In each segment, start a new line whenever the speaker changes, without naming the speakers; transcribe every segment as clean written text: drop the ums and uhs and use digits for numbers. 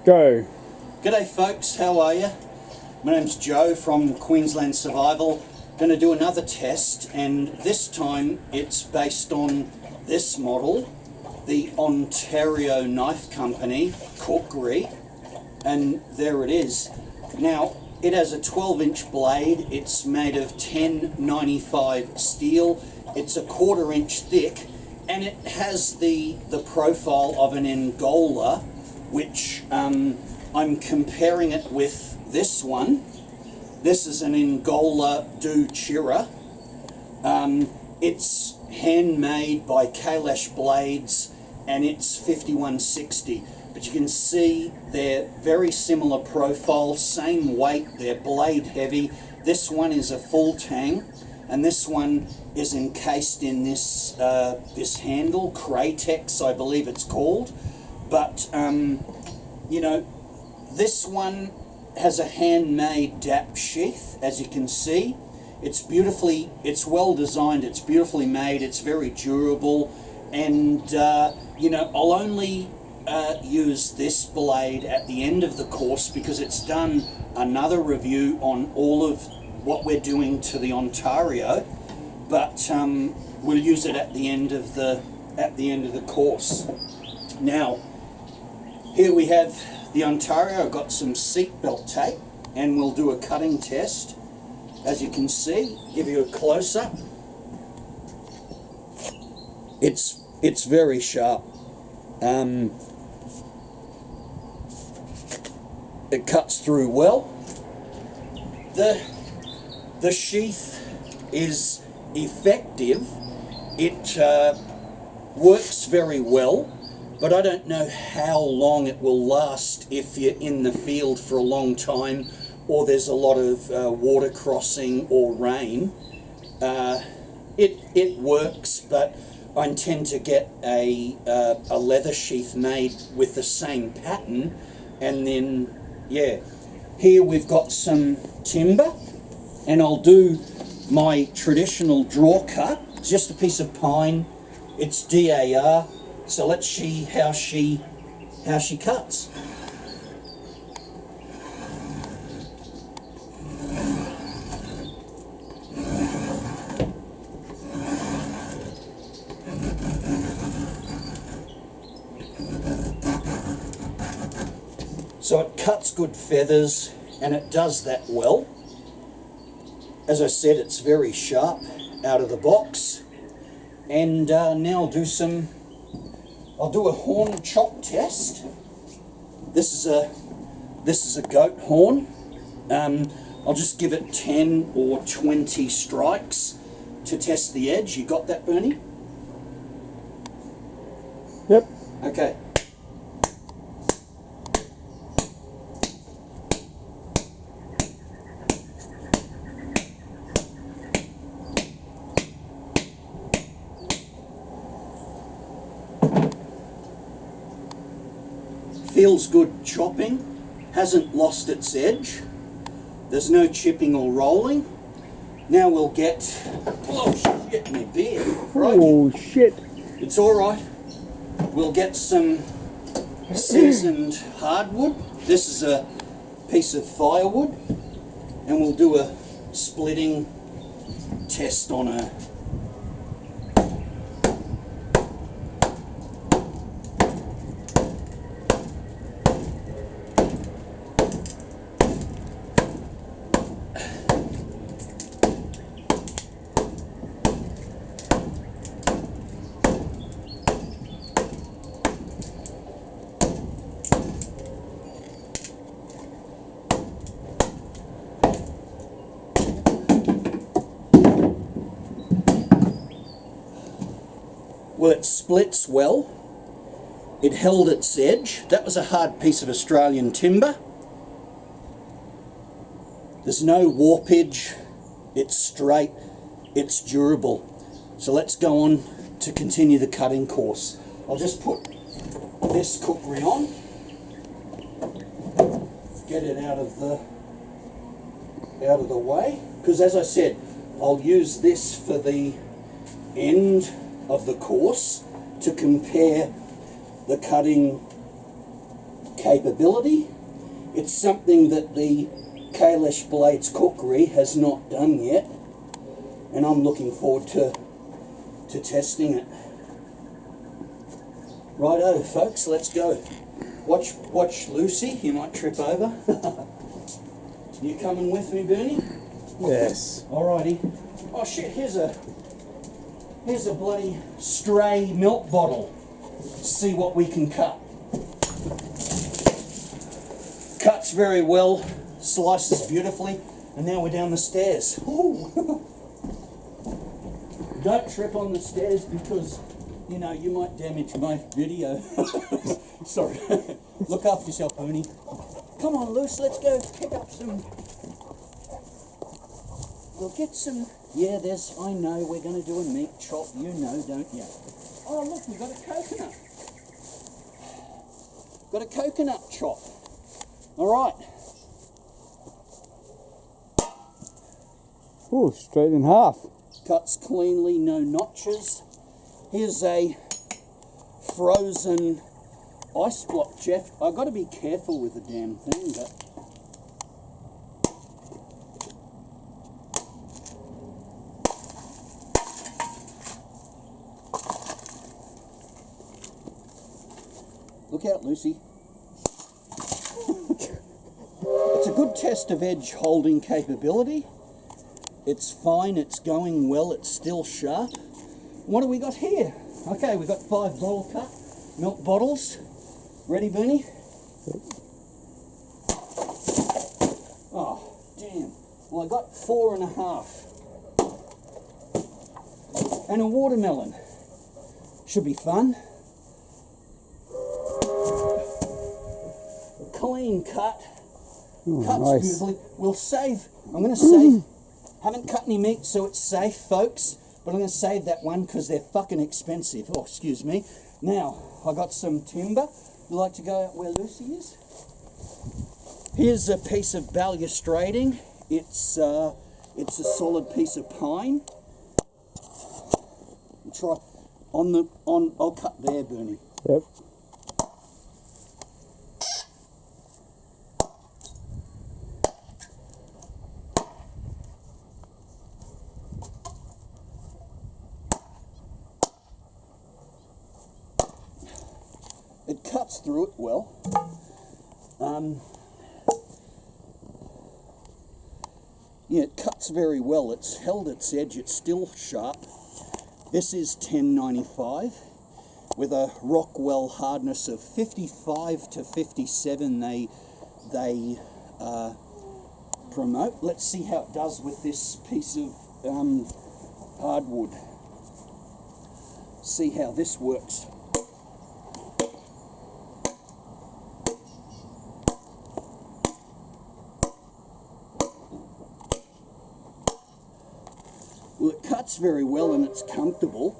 Go.
G'day folks, how are you? My name's Joe from Queenslandsurvival. Going to do another test, and this time it's based on this model, the Ontario Knife Company Khukri, and there it is. Now, it has a 12-inch blade. It's made of 1095 steel. It's a 1/4 inch thick, and it has the profile of an Angola, which I'm comparing it with this one. This is an Angola do Chira. It's handmade by Kailash Blades, and it's 5160. But you can see they're very similar profile, same weight, they're blade heavy. This one is a full tang, and this one is encased in this this handle, Kratex, I believe it's called. But you know, this one has a handmade DAP sheath, as you can see. It's well designed, it's beautifully made, it's very durable, and you know, I'll only use this blade at the end of the course because it's done another review on all of what we're doing to the Ontario, but we'll use it at the end of the course. Now, here we have the Ontario. I've got some seatbelt tape, and we'll do a cutting test. As you can see, give you a close-up. It's very sharp. It cuts through well. The sheath is effective. It works very well, but I don't know how long it will last if you're in the field for a long time, or there's a lot of water crossing or rain. It works, but I intend to get a leather sheath made with the same pattern, and then, yeah. Here we've got some timber, and I'll do my traditional draw cut, just a piece of pine. It's DAR, so let's see how she cuts. So it cuts good feathers, and it does that well. As I said, it's very sharp out of the box. And now I'll do a horn chop test. This is a goat horn. I'll just give it 10 or 20 strikes to test the edge. You got that, Bernie?
Yep.
Okay. Feels good chopping, hasn't lost its edge. There's no chipping or rolling. Now we'll get, oh shit, my beard.
Oh shit.
It's all right. We'll get some seasoned hardwood. This is a piece of firewood, and we'll do a splitting test on her. Well, it splits well. It held its edge. That was a hard piece of Australian timber. There's no warpage. It's straight. It's durable. So let's go on to continue the cutting course. I'll just put this khukri on. Get it out of the way. Because as I said, I'll use this for the end of the course to compare the cutting capability. It's something that the Kailash Blades Cookery has not done yet, and I'm looking forward to testing it. Righto, folks, let's go. Watch Lucy, you might trip over. You coming with me, Bernie?
Yes.
Alrighty. Oh shit, here's a bloody stray milk bottle. See what we can cut. Cuts very well, slices beautifully, and now we're down the stairs. Ooh. Don't trip on the stairs because, you know, you might damage my video. Sorry. Look after yourself, Bernie. Come on, Luce, let's go pick up some. We'll get some. Yeah, I know we're going to do a meat chop. You know, don't you? Oh, look, we've got a coconut. Got a coconut chop. All right.
Ooh, straight in half.
Cuts cleanly, no notches. Here's a frozen ice block, Jeff. I've got to be careful with the damn thing, but... Look out, Lucy. It's a good test of edge holding capability. It's fine, it's going well, it's still sharp. What do we got here? Okay, we've got 5 bottle cut milk bottles. Ready, Bernie?
Yep.
Oh, damn. Well, I got 4.5. And a watermelon. Should be fun. Clean cut.
Ooh,
Cuts
nice.
beautifully. We'll save. I'm going to save. Haven't cut any meat, so it's safe, folks. But I'm going to save that one because they're fucking expensive. Oh, excuse me. Now, I got some timber. You like to go out where Lucy is? Here's a piece of balustrading. It's a solid piece of pine. I'll I'll cut there, Bernie.
Yep.
It cuts through it well. Yeah, it cuts very well. It's held its edge. It's still sharp. This is 1095 with a Rockwell hardness of 55 to 57. They promote. Let's see how it does with this piece of hardwood. See how this works. Well, it cuts very well and it's comfortable.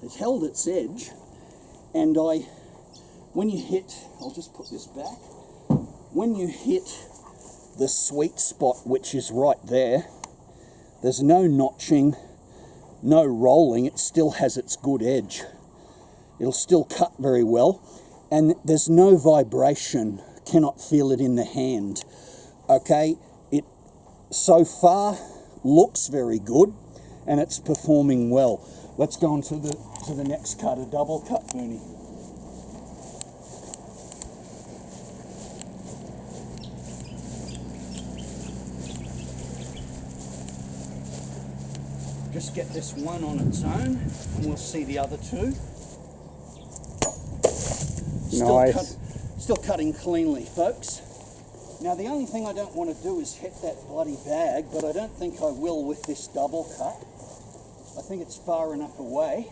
It's held its edge, and when you hit, I'll just put this back, when you hit the sweet spot, which is right there, there's no notching, no rolling, it still has its good edge. It'll still cut very well, and there's no vibration, cannot feel it in the hand. Okay, it so far looks very good and it's performing well. Let's go on to the next cut, a double cut, Bernie. Just get this one on its own and we'll see the other two.
Nice.
Still cutting cleanly, folks. Now the only thing I don't want to do is hit that bloody bag, but I don't think I will with this double cut. I think it's far enough away.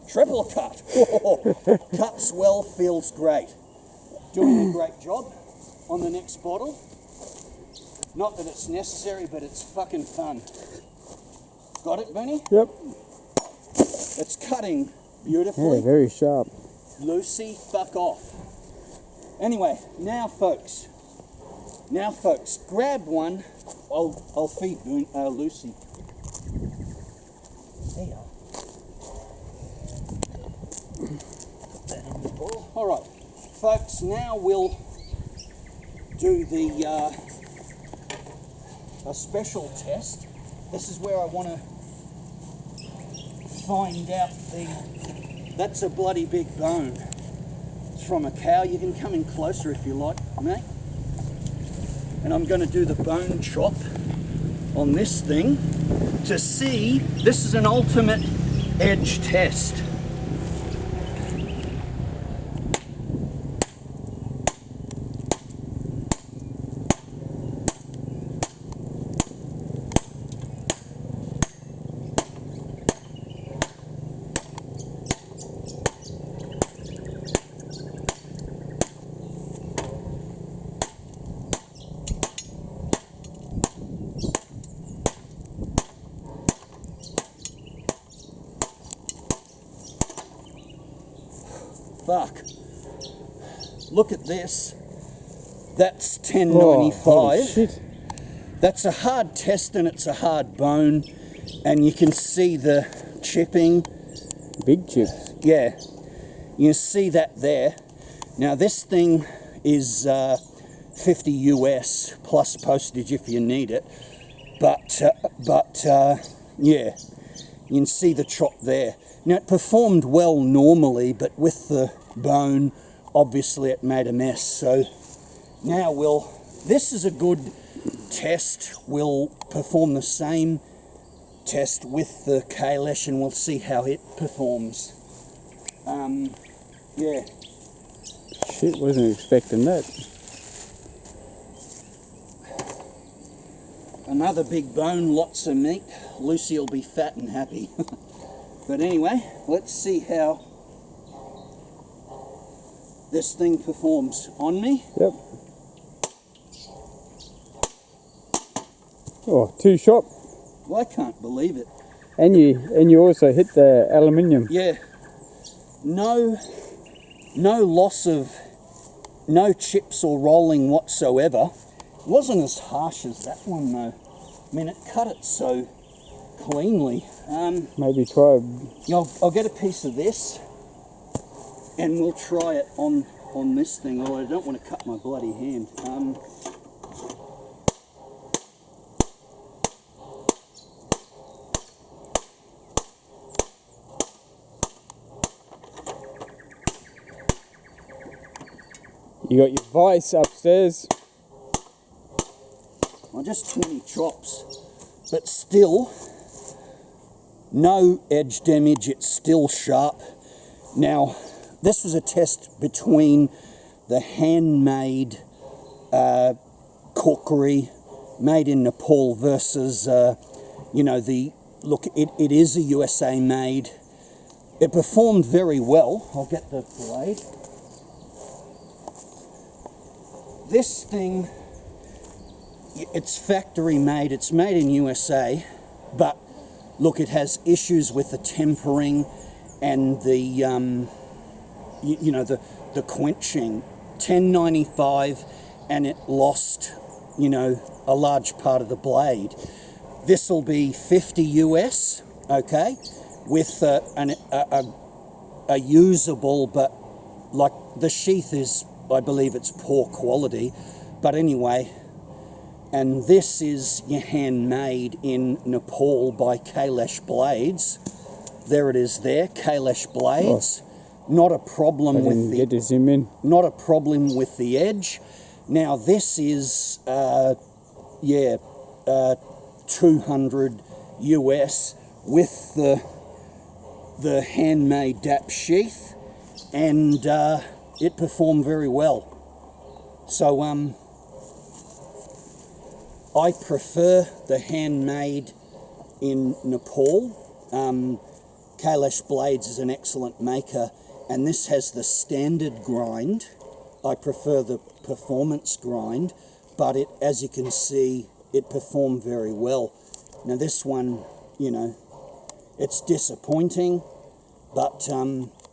Triple cut. Cuts well, feels great. Doing a great job on the next bottle. Not that it's necessary, but it's fucking fun. Got it, Benny?
Yep.
It's cutting beautifully.
Yeah, very sharp.
Lucy, fuck off. Anyway, now folks, Now, folks, grab one. I'll feed Lucy. There you are. Put that in the bowl. All right, folks. Now we'll do a special test. This is where I want to find out that's a bloody big bone. It's from a cow. You can come in closer if you like, mate. And I'm going to do the bone chop on this thing to see. This is an ultimate edge test. Fuck. Look at this. That's 10.95.
Holy shit.
That's a hard test and it's a hard bone. And you can see the chipping.
Big chips.
Yeah. You see that there. Now this thing is 50 US plus postage if you need it. But yeah. You can see the chop there. Now it performed well normally, but with the bone, obviously it made a mess. So now this is a good test. We'll perform the same test with the Kailash and we'll see how it performs. Yeah.
Shit, wasn't expecting that.
Another big bone, lots of meat. Lucy will be fat and happy. But anyway, let's see how this thing performs on me.
Yep. Oh, two shot.
Well, I can't believe it.
And you also hit the aluminium.
Yeah. No loss of, no chips or rolling whatsoever. It wasn't as harsh as that one though. I mean, it cut it so cleanly.
Maybe try.
I'll get a piece of this and we'll try it on this thing, although I don't want to cut my bloody hand.
You got your vice upstairs.
Well, just 20 chops, but still no edge damage. It's still sharp. Now, this was a test between the handmade khukri made in Nepal versus, it is a USA made. It performed very well. I'll get the blade. This thing, it's factory made. It's made in USA, but look, it has issues with the tempering and the the quenching. 10.95, and it lost a large part of the blade. This will be 50 US, okay, with a usable, but like the sheath is, I believe it's poor quality, but anyway. And this is your handmade in Nepal by Kailash Blades. There it is there, Kailash Blades. Not a problem with the,
get to zoom in.
Not a problem with the edge. Now this is 200 US with the handmade DAP sheath, and it performed very well. So I prefer the handmade in Nepal. Kailash Blades is an excellent maker, and this has the standard grind. I prefer the performance grind, but it, as you can see, it performed very well. Now this one, it's disappointing, but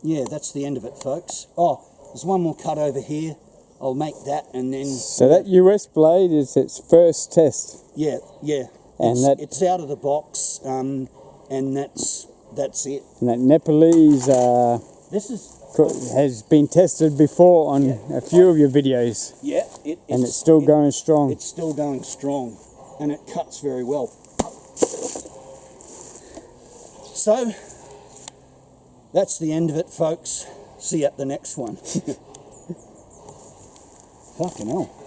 yeah, that's the end of it, folks. Oh, there's one more cut over here. I'll make that, and then
So that US blade is its first test.
yeah.
And
It's out of the box, and that's it.
And that Nepalese
This is
has been tested before on a few of your videos.
yeah,
And it's still going strong.
It's still going strong, and it cuts very well. So that's the end of it, folks. See you at the next one. Fucking hell.